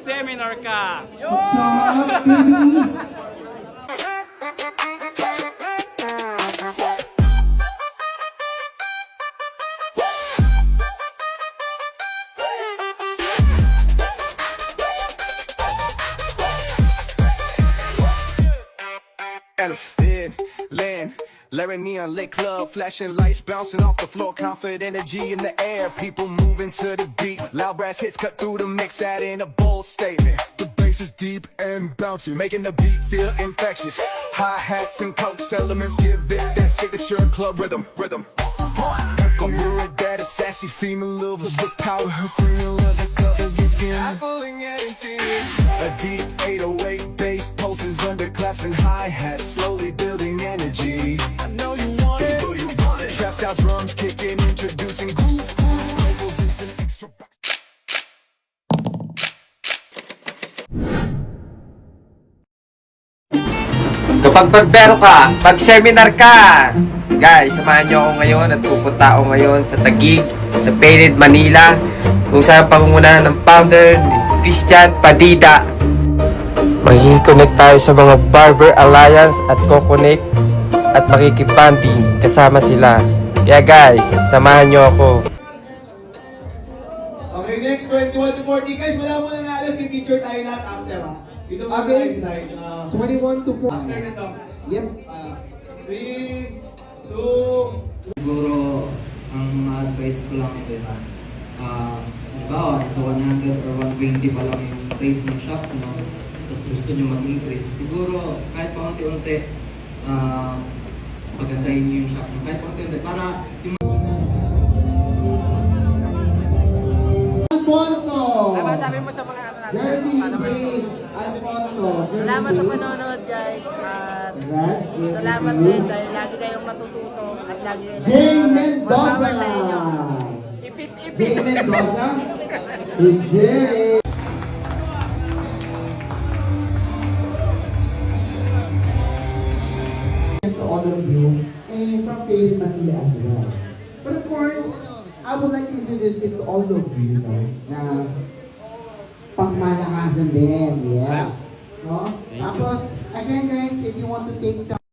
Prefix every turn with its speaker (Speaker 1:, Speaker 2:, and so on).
Speaker 1: mag-seminar ka.
Speaker 2: Elephant land, Larry neon lit club, flashing lights bouncing off the floor, confident energy in the air, people moving to the beat, loud brass hits cut through the mix, adding a bold statement. The bass is deep and bouncy, making the beat feel infectious. Hi-hats and coax elements give it that signature club rhythm. Mirror that a sassy female lovers with power, her feel of the color you skin. A deep 808 bass pulses under claps and hi-hats, slowly building energy. I know you want it. Trap style drums kicking, introducing groove. Vocals is an extra.
Speaker 3: Kapag pagbero ka, pag-seminar ka! Guys, samahan nyo ako ngayon at pupunta ako ngayon sa Taguig, sa Painted Manila, kung saan pangungunahan ng founder ni Christian Padida. Makikiconnect tayo sa mga Barber Alliance at Coconnect at makikipanding kasama sila. Kaya guys, samahan nyo ako.
Speaker 4: Okay, next 21 to 40. Guys, wala mo na alas, picture tayo lahat after ha. Dito mo tayo side.
Speaker 5: 21 to 40.
Speaker 4: After na to.
Speaker 5: Yep.
Speaker 4: 3, 2,
Speaker 6: Siguro, ang ma-advise ko lang din, halimbawa, nasa 100 or 120 pa lang yung rate ng shop nyo, tapos gusto nyo mag-increase, siguro, kahit paunti-unti, pagandahin nyo yung shop nyo, kahit paunti-unti, para yung
Speaker 5: Alfonso!
Speaker 1: Ano sabi mo sa mga
Speaker 5: Jeremy D. Alfonso.
Speaker 7: Salamat sa panonood guys at
Speaker 5: Congrats, Jeremy
Speaker 7: salamat
Speaker 5: D.
Speaker 7: din dahil lagi kayong natututo at lagi kayong
Speaker 5: Jay Mendoza! Jay Mendoza? Jay! To all of you, and from Painted Manila as well. But of course, I would like to introduce it to all of you, na pangmalakasan din, yeah. No? Tapos, again guys, if you want to take some